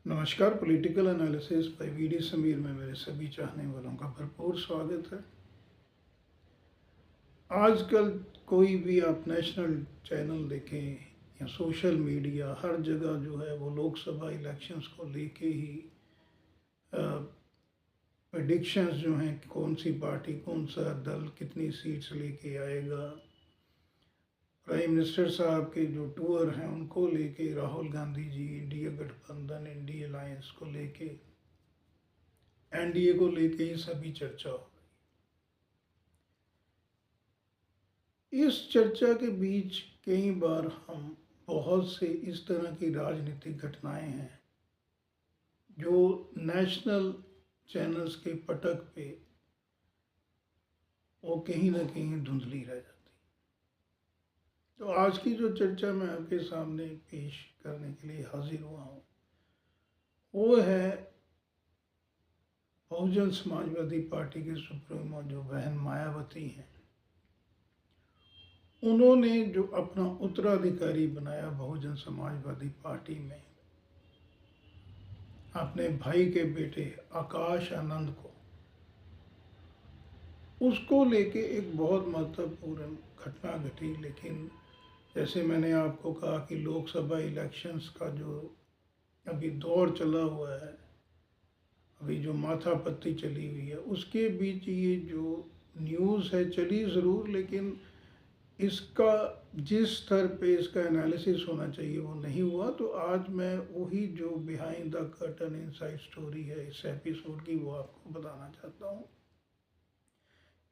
नमस्कार। Political analysis by VD Sameer में मेरे सभी चाहने वालों का भरपूर स्वागत है। आजकल कोई भी आप नेशनल चैनल देखें या सोशल मीडिया, हर जगह जो है वो लोकसभा इलेक्शंस को लेके ही प्रेडिक्शंस जो हैं, कौन सी पार्टी, कौन सा दल कितनी सीट्स लेके आएगा। प्राइम मिनिस्टर साहब के जो टूर हैं उनको लेके, राहुल गांधी जी इंडिया गठबंधन, इंडिया अलायंस को लेके, एनडीए को लेके ही सभी चर्चा हो। इस चर्चा के बीच कई बार हम बहुत से इस तरह की राजनीतिक घटनाएं हैं जो नेशनल चैनल्स के पटक पे वो कहीं ना कहीं धुंधली रह जाती। तो आज की जो चर्चा मैं आपके सामने पेश करने के लिए हाजिर हुआ हूँ वो है बहुजन समाजवादी पार्टी के सुप्रीमो जो बहन मायावती हैं। उन्होंने जो अपना उत्तराधिकारी बनाया बहुजन समाजवादी पार्टी में, अपने भाई के बेटे आकाश आनंद को, उसको लेके एक बहुत महत्वपूर्ण घटना घटी। लेकिन जैसे मैंने आपको कहा कि लोकसभा इलेक्शंस का जो अभी दौर चला हुआ है, अभी जो माथापत्ती चली हुई है, उसके बीच ये जो न्यूज़ है चली ज़रूर, लेकिन इसका जिस स्तर पे इसका एनालिसिस होना चाहिए वो नहीं हुआ। तो आज मैं वही जो behind the curtain inside story है इस एपिसोड की, वो आपको बताना चाहता हूँ।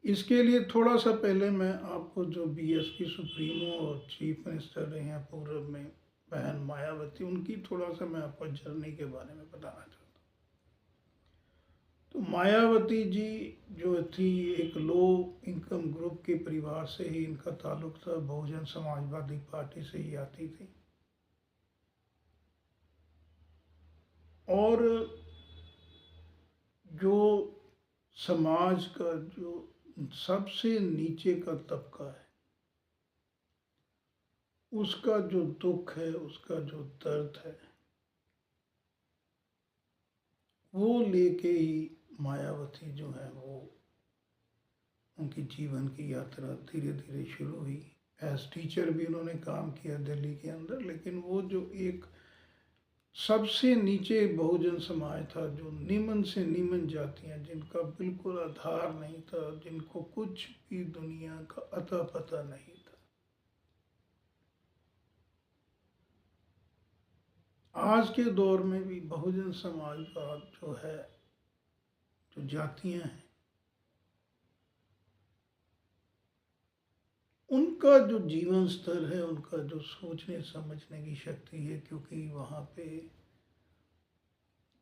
इसके लिए थोड़ा सा पहले मैं आपको जो बीएसपी सुप्रीमो और चीफ मिनिस्टर रहे हैं पूर्व में बहन मायावती, उनकी थोड़ा सा मैं आपको जर्नी के बारे में बताना चाहता हूँ। तो मायावती जी जो थी, एक लो इनकम ग्रुप के परिवार से ही इनका ताल्लुक था, बहुजन समाजवादी पार्टी से ही आती थी। और जो समाज का जो सबसे नीचे का तबका है, उसका जो दुख है, उसका जो दर्द है, वो लेके ही मायावती जो है वो उनकी जीवन की यात्रा धीरे धीरे शुरू हुई। एज टीचर भी उन्होंने काम किया दिल्ली के अंदर, लेकिन वो जो एक सबसे नीचे बहुजन समाज था, जो निम्न से निम्न जातियां, जिनका बिल्कुल आधार नहीं था, जिनको कुछ भी दुनिया का अता पता नहीं था, आज के दौर में भी बहुजन समाजवाद जो है, जो जातियां हैं, उनका जो जीवन स्तर है, उनका जो सोचने समझने की शक्ति है, क्योंकि वहाँ पे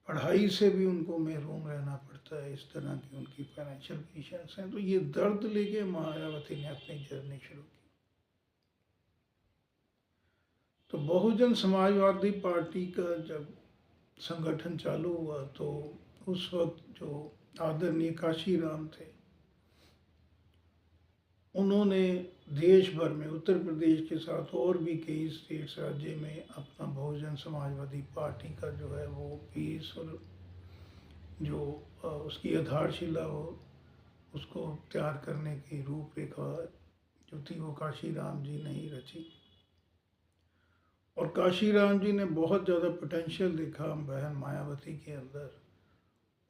पढ़ाई से भी उनको महरूम रहना पड़ता है, इस तरह की उनकी फाइनेंशियल कंडीशंस हैं। तो ये दर्द लेके मायावती ने अपनी जर्नी शुरू की। तो बहुजन समाजवादी पार्टी का जब संगठन चालू हुआ तो उस वक्त जो आदरणीय काशीराम थे, उन्होंने देश भर में, उत्तर प्रदेश के साथ और भी कई स्टेट्स, राज्य में अपना बहुजन समाजवादी पार्टी का जो है वो पीस और जो उसकी आधारशिला हो, उसको तैयार करने की रूपरेखा जो थी वो काशीराम जी ने ही रची। और काशीराम जी ने बहुत ज़्यादा पोटेंशियल देखा बहन मायावती के अंदर,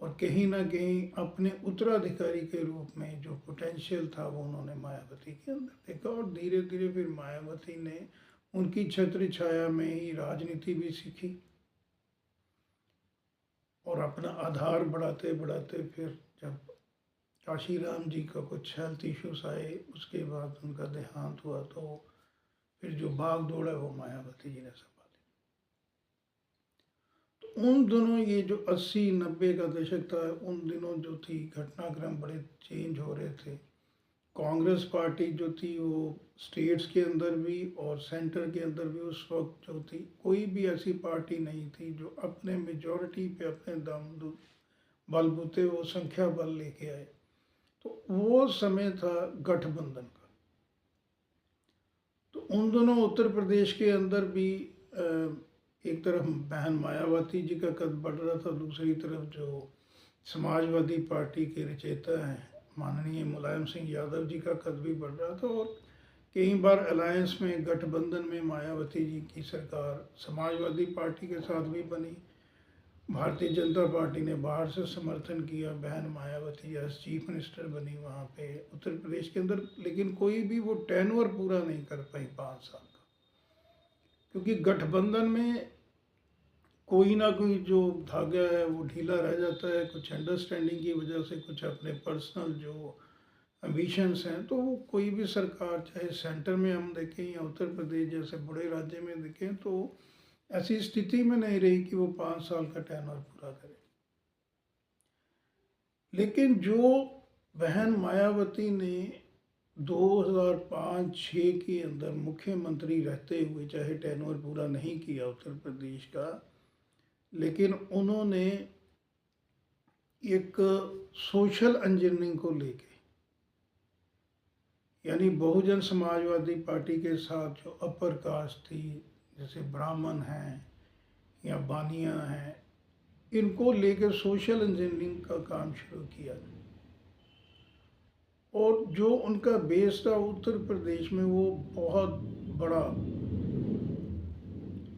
और कहीं ना कहीं अपने उत्तराधिकारी के रूप में जो पोटेंशियल था वो उन्होंने मायावती के अंदर देखा। और धीरे धीरे फिर मायावती ने उनकी छत्र छाया में ही राजनीति भी सीखी, और अपना आधार बढ़ाते बढ़ाते फिर जब काशीराम जी का कुछ हेल्थ इश्यूज आए, उसके बाद उनका देहांत हुआ, तो फिर जो भाग दौड़ है वो मायावती जी ने संभाली। उन दिनों ये जो 80-90 का दशक था, उन दिनों जो थी घटनाक्रम बड़े चेंज हो रहे थे। कांग्रेस पार्टी जो थी वो स्टेट्स के अंदर भी और सेंटर के अंदर भी उस वक्त जो थी, कोई भी ऐसी पार्टी नहीं थी जो अपने मेजॉरिटी पे अपने दम बलबूते वो संख्या बल लेके आए। तो वो समय था गठबंधन का। तो उन दोनों उत्तर प्रदेश के अंदर भी एक तरफ बहन मायावती जी का कद बढ़ रहा था, दूसरी तरफ जो समाजवादी पार्टी के रचयिता हैं माननीय मुलायम सिंह यादव जी का कद भी बढ़ रहा था। और कई बार अलायंस में, गठबंधन में मायावती जी की सरकार समाजवादी पार्टी के साथ भी बनी। भारतीय जनता पार्टी ने बाहर से समर्थन किया, बहन मायावती एज चीफ मिनिस्टर बनी वहाँ पे उत्तर प्रदेश के अंदर, लेकिन कोई भी वो टेन्योर पूरा नहीं कर पाई 5 साल का, क्योंकि गठबंधन में कोई ना कोई जो धागा है वो ढीला रह जाता है, कुछ अंडरस्टैंडिंग की वजह से, कुछ अपने पर्सनल जो एम्बिशंस हैं। तो वो कोई भी सरकार, चाहे सेंटर में हम देखें या उत्तर प्रदेश जैसे बड़े राज्य में देखें, तो ऐसी स्थिति में नहीं रही कि वो 5 साल का टेन्योर पूरा करे। लेकिन जो बहन मायावती ने 2005-06 के अंदर मुख्यमंत्री रहते हुए, चाहे टेन्योर पूरा नहीं किया उत्तर प्रदेश का, लेकिन उन्होंने एक सोशल इंजीनियरिंग को लेके, यानी बहुजन समाजवादी पार्टी के साथ जो अपर कास्ट थी, जैसे ब्राह्मण हैं या बानिया हैं, इनको लेकर सोशल इंजीनियरिंग का काम शुरू किया। और जो उनका बेस था उत्तर प्रदेश में, वो बहुत बड़ा,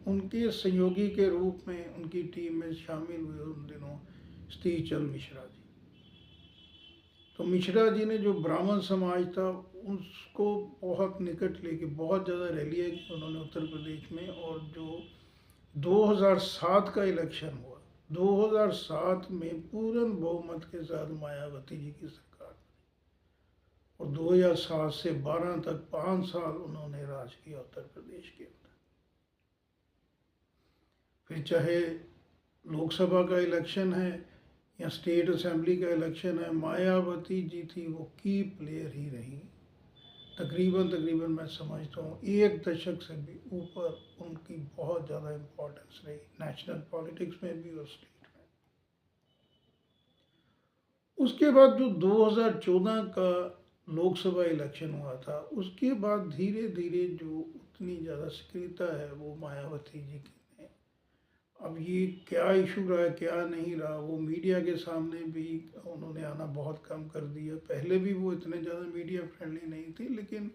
उनके सहयोगी के रूप में उनकी टीम में शामिल हुए उन दिनों सतीश चंद्र मिश्रा जी। तो मिश्रा जी ने जो ब्राह्मण समाज था उसको बहुत निकट लेके बहुत ज़्यादा रैलियाँ की उन्होंने उत्तर प्रदेश में। और जो 2007 का इलेक्शन हुआ, 2007 में पूर्ण बहुमत के साथ मायावती जी की सरकार बनी, और 2007 से 12 तक 5 साल उन्होंने राज किया उत्तर प्रदेश के अंदर। फिर चाहे लोकसभा का इलेक्शन है या स्टेट असेंबली का इलेक्शन है, मायावती जी थी वो की प्लेयर ही रही। तकरीबन मैं समझता हूँ 1 दशक से भी ऊपर उनकी बहुत ज़्यादा इम्पोर्टेंस रही, नेशनल पॉलिटिक्स में भी और स्टेट में। उसके बाद जो 2014 का लोकसभा इलेक्शन हुआ था, उसके बाद धीरे धीरे जो उतनी ज़्यादा सक्रियता है वो मायावती जी की ने, अब ये क्या इशू रहा क्या नहीं रहा, वो मीडिया के सामने भी उन्होंने आना बहुत कम कर दिया। पहले भी वो इतने ज़्यादा मीडिया फ्रेंडली नहीं थी, लेकिन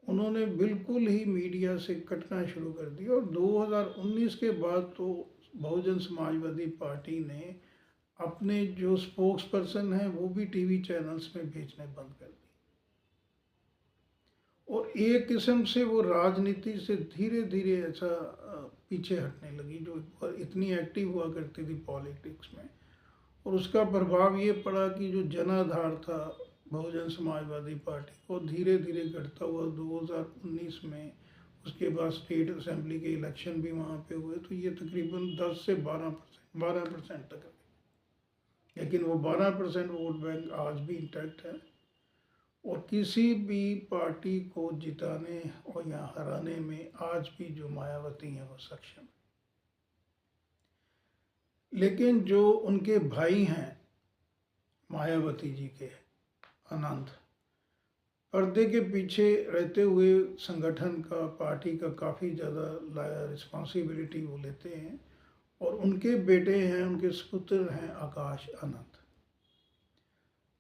उन्होंने बिल्कुल ही मीडिया से कटना शुरू कर दिया। और 2019 के बाद तो बहुजन समाजवादी पार्टी ने अपने जो स्पोक्स पर्सन हैं वो भी टीवी चैनल्स में भेजने बंद कर दिए, और एक किस्म से वो राजनीति से धीरे धीरे ऐसा पीछे हटने लगी, जो इतनी एक्टिव हुआ करती थी पॉलिटिक्स में। और उसका प्रभाव ये पड़ा कि जो जनाधार था बहुजन समाजवादी पार्टी को, धीरे धीरे घटता हुआ 2019 में, उसके बाद स्टेट असेंबली के इलेक्शन भी वहाँ पे हुए, तो ये तकरीबन 10 से 12% तक है। लेकिन वो 12% वोट बैंक आज भी इंटैक्ट है, और किसी भी पार्टी को जिताने और या हराने में आज भी जो मायावती हैं वो सक्षम। लेकिन जो उनके भाई हैं मायावती जी के, अनंत, पर्दे के पीछे रहते हुए संगठन का, पार्टी का काफ़ी ज़्यादा रिस्पॉन्सिबिलिटी वो लेते हैं। और उनके बेटे हैं, उनके सपुत्र हैं आकाश अनंत।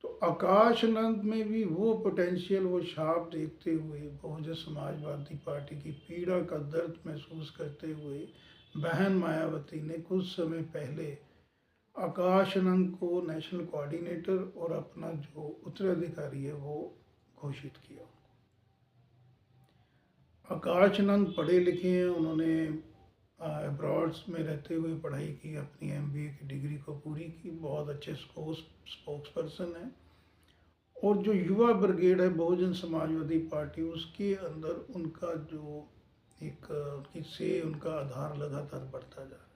तो आकाश अनंत में भी वो पोटेंशियल, वो छाप देखते हुए, बहुजन समाजवादी पार्टी की पीड़ा का दर्द महसूस करते हुए, बहन मायावती ने कुछ समय पहले आकाश अनंत को नेशनल कोऑर्डिनेटर और अपना जो उत्तराधिकारी है वो घोषित किया। आकाश अनंत पढ़े लिखे हैं, उन्होंने अब्रॉड्स में रहते हुए पढ़ाई की, अपनी MBA की डिग्री को पूरी की, बहुत अच्छे स्पोक्स पर्सन हैं। और जो युवा ब्रिगेड है बहुजन समाजवादी पार्टी, उसके अंदर उनका जो एक उनकी से उनका आधार लगातार बढ़ता जा रहा है।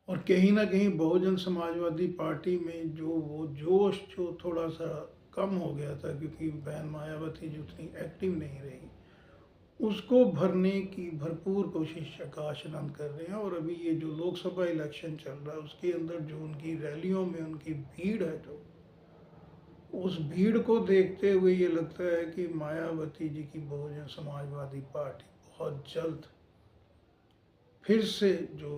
और कहीं ना कहीं बहुजन समाजवादी पार्टी में जो वो जोश जो थोड़ा सा कम हो गया था, क्योंकि बहन मायावती जो उतनी एक्टिव नहीं रही, उसको भरने की भरपूर कोशिश आकाश अनंत कर रहे हैं। और अभी ये जो लोकसभा इलेक्शन चल रहा है उसके अंदर जो उनकी रैलियों में उनकी भीड़ है, जो उस भीड़ को देखते हुए ये लगता है कि मायावती जी की बहुजन समाजवादी पार्टी बहुत जल्द फिर से जो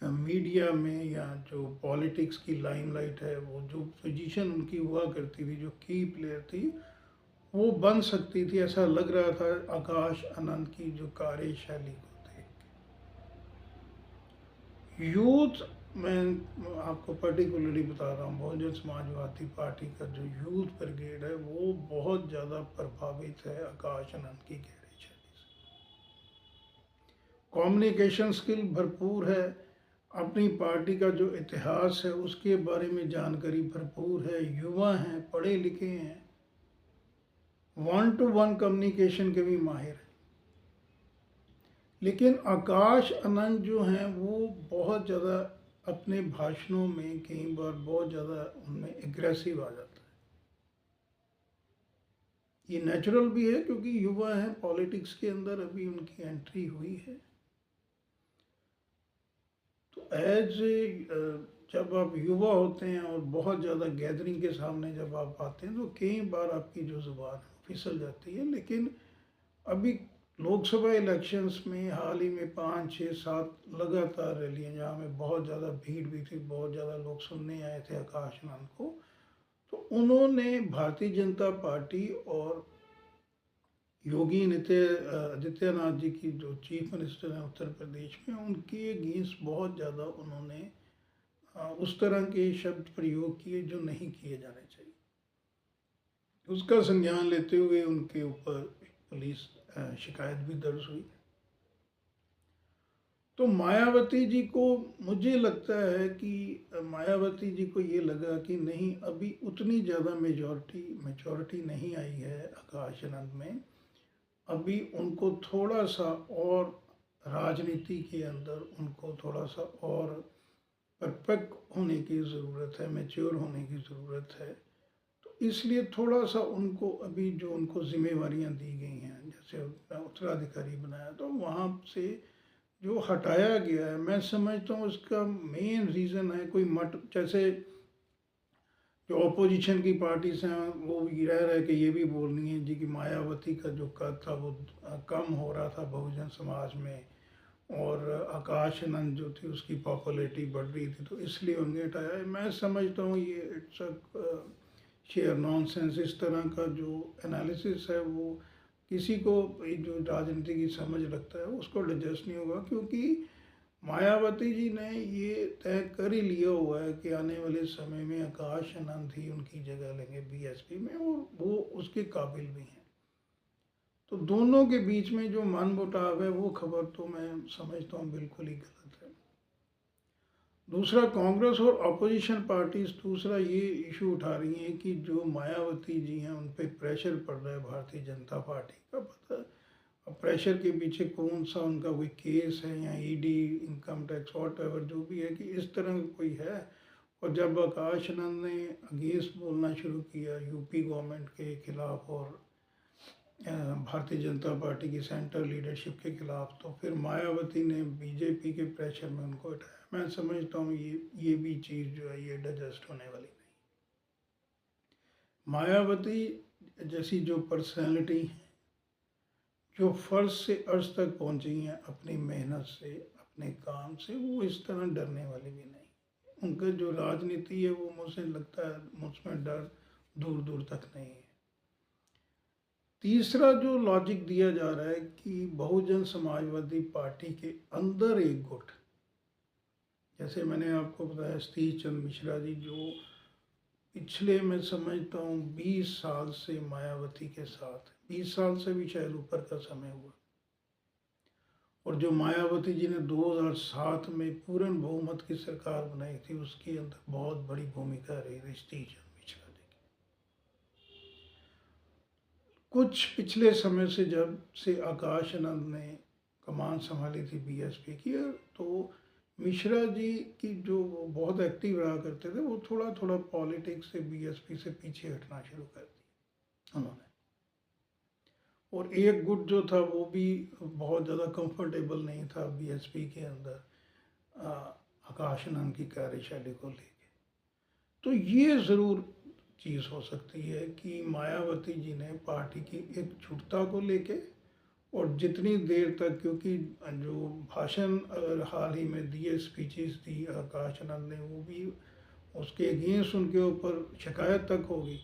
मीडिया में या जो पॉलिटिक्स की लाइमलाइट है, वो जो पोजीशन उनकी हुआ करती थी, जो की प्लेयर थी, वो बन सकती थी, ऐसा लग रहा था आकाश आनंद की जो कार्यशैली को देख। यूथ, मैं आपको पर्टिकुलरली बता रहा हूँ, बहुजन समाजवादी पार्टी का जो यूथ ब्रिगेड है वो बहुत ज़्यादा प्रभावित है आकाश आनंद की कार्यशैली से। कम्युनिकेशन स्किल भरपूर है, अपनी पार्टी का जो इतिहास है उसके बारे में जानकारी भरपूर है, युवा हैं, पढ़े लिखे हैं, 1-to-1 कम्युनिकेशन के भी माहिर हैं। लेकिन आकाश आनंद जो हैं वो बहुत ज़्यादा अपने भाषणों में कई बार बहुत ज़्यादा उनमें एग्रेसिव आ जाता है। ये नेचुरल भी है क्योंकि युवा हैं, पॉलिटिक्स के अंदर अभी उनकी एंट्री हुई है। तो जब आप युवा होते हैं और बहुत ज़्यादा गैदरिंग के सामने जब आप आते हैं तो कई बार आपकी जो ज़ुबान फिसल जाती है। लेकिन अभी लोकसभा इलेक्शंस में हाल ही में 5, 6, 7 लगातार रैलियाँ जहाँ में बहुत ज़्यादा भीड़ भी थी, बहुत ज़्यादा लोग सुनने आए थे आकाश आनंद को, तो उन्होंने भारतीय जनता पार्टी और योगी आदित्यनाथ जी की जो चीफ मिनिस्टर हैं उत्तर प्रदेश में, उनके अगेंस्ट बहुत ज़्यादा उन्होंने उस तरह के शब्द प्रयोग किए जो नहीं किए जाने चाहिए। उसका संज्ञान लेते हुए उनके ऊपर पुलिस शिकायत भी दर्ज हुई। तो मायावती जी को, मुझे लगता है कि मायावती जी को ये लगा कि नहीं, अभी उतनी ज़्यादा मेजॉरिटी नहीं आई है आकाश आनंद में, अभी उनको थोड़ा सा और राजनीति के अंदर उनको थोड़ा सा और परफेक्ट होने की ज़रूरत है, मैच्योर होने की ज़रूरत है। तो इसलिए थोड़ा सा उनको अभी जो उनको जिम्मेवारियां दी गई हैं, जैसे उत्तराधिकारी बनाया, तो वहाँ से जो हटाया गया है, मैं समझता हूँ उसका मेन रीज़न है कोई जैसे जो अपोजिशन की पार्टीज हैं वो रह के ये भी बोल रही हैं जी कि मायावती का जो कद था वो कम हो रहा था बहुजन समाज में, और आकाश आनंद जो थी उसकी पॉपुलैरिटी बढ़ रही थी, तो इसलिए उन्हें हटाया है। मैं समझता हूँ ये इट्स अ शेयर नॉनसेंस। इस तरह का जो एनालिसिस है वो किसी को जो राजनीति की समझ रखता है उसको डिजस्ट नहीं होगा, क्योंकि मायावती जी ने ये तय कर ही लिया हुआ है कि आने वाले समय में आकाश आनंद ही उनकी जगह लेंगे बीएसपी में, और वो उसके काबिल भी हैं। तो दोनों के बीच में जो मनमुटाव है वो खबर तो मैं समझता हूँ बिल्कुल ही गलत है। दूसरा, कांग्रेस और अपोजिशन पार्टीज दूसरा ये इशू उठा रही हैं कि जो मायावती जी हैं उन पर प्रेशर पड़ रहा है भारतीय जनता पार्टी का। पता, अब प्रेशर के पीछे कौन सा उनका कोई केस है या ED, income tax, what ever जो भी है, कि इस तरह का कोई है। और जब आकाश आनंद ने अगेंस्ट बोलना शुरू किया यूपी गवर्नमेंट के खिलाफ और भारतीय जनता पार्टी की सेंट्रल लीडरशिप के खिलाफ, तो फिर मायावती ने बीजेपी के प्रेशर में उनको हटाया। मैं समझता हूँ ये भी चीज़ जो है ये डाइजेस्ट होने वाली नहीं। मायावती जैसी जो पर्सनैलिटी है, जो फर्श से अर्श तक पहुँची हैं अपनी मेहनत से, अपने काम से, वो इस तरह डरने वाली भी नहीं। उनका जो राजनीति है वो मुझे लगता है मुझमें डर दूर दूर तक नहीं है। तीसरा जो लॉजिक दिया जा रहा है कि बहुजन समाजवादी पार्टी के अंदर एक गुट, जैसे मैंने आपको बताया सतीश चंद्र मिश्रा जी, जो पिछले मैं समझता हूँ 20 साल से मायावती के साथ, 20 साल से भी शायद ऊपर का समय हुआ, और जो मायावती जी ने 2007 में पूर्ण बहुमत की सरकार बनाई थी उसके अंदर बहुत बड़ी भूमिका रही थी सतीश चंद्र मिश्रा जी की। कुछ पिछले समय से जब से आकाश आनंद ने कमान संभाली थी बीएसपी की, तो मिश्रा जी की जो बहुत एक्टिव रहा करते थे, वो थोड़ा थोड़ा पॉलिटिक्स से, बीएसपी से पीछे हटना शुरू कर दिया उन्होंने। और एक गुट जो था वो भी बहुत ज़्यादा कंफर्टेबल नहीं था बीएसपी के अंदर आकाश आनंद की कार्यशैली को लेके। तो ये ज़रूर चीज़ हो सकती है कि मायावती जी ने पार्टी की एक छुटता को लेके और जितनी देर तक, क्योंकि जो भाषण अगर हाल ही में दिए, स्पीचेस दी आकाश आनंद ने, वो भी उसके अगेंस्ट उनके ऊपर शिकायत तक होगी।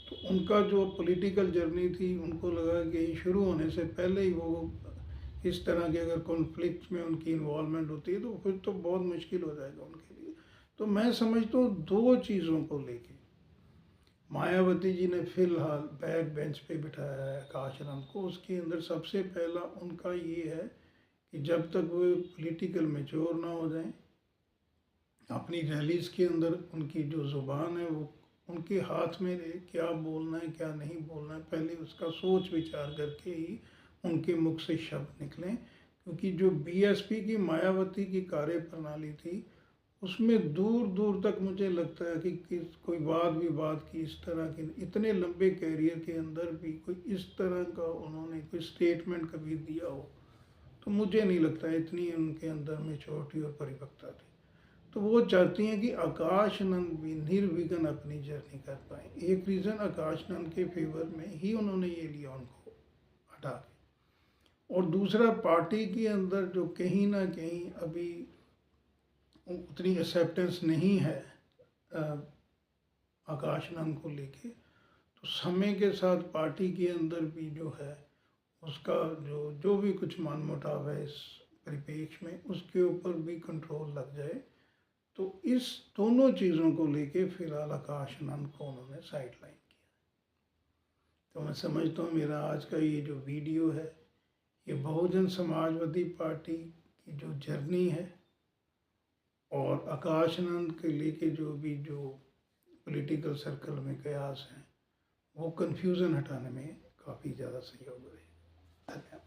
तो उनका जो पॉलिटिकल जर्नी थी, उनको लगा कि शुरू होने से पहले ही वो इस तरह के अगर कॉन्फ्लिक्ट में उनकी इन्वॉल्वमेंट होती है तो फिर तो बहुत मुश्किल हो जाएगा उनके लिए। तो मैं समझता हूँ दो चीज़ों को लेके मायावती जी ने फिलहाल बैक बेंच पे बिठाया है आकाश आनंद को। उसके अंदर सबसे पहला उनका ये है कि जब तक वो पॉलिटिकल मेच्योर ना हो जाएं, अपनी रैलीज के अंदर उनकी जो ज़ुबान है वो उनके हाथ में रहे, क्या बोलना है क्या नहीं बोलना है, पहले उसका सोच विचार करके ही उनके मुख से शब्द निकलें। क्योंकि जो बीएसपी की मायावती की कार्य प्रणाली थी, उसमें दूर दूर तक मुझे लगता है कि कोई वाद विवाद की इस तरह की, इतने लंबे कैरियर के अंदर भी कोई इस तरह का उन्होंने कोई स्टेटमेंट कभी दिया हो, तो मुझे नहीं लगता इतनी उनके अंदर मेच्योरिटी और परिपक्वता थी। तो वो चाहती हैं कि आकाश आनंद भी निर्विघ्न अपनी जर्नी कर पाए। एक रीज़न आकाश आनंद के फेवर में ही उन्होंने ये लिया उनको हटा के, और दूसरा पार्टी के अंदर जो कहीं ना कहीं अभी उतनी एक्सेप्टेंस नहीं है आकाश आनंद को लेके, तो समय के साथ पार्टी के अंदर भी जो है उसका जो जो भी कुछ मनमुटाव है इस परिप्रेक्ष्य में, उसके ऊपर भी कंट्रोल लग जाए। तो इस दोनों चीज़ों को लेके फिलहाल आकाश आनंद को उन्होंने साइडलाइन किया। तो मैं समझता हूँ मेरा आज का ये जो वीडियो है, ये बहुजन समाजवादी पार्टी की जो जर्नी है और आकाश आनंद के लेके जो पॉलिटिकल सर्कल में कयास हैं, वो कन्फ्यूज़न हटाने में काफ़ी ज़्यादा सहयोग रहे। धन्यवाद।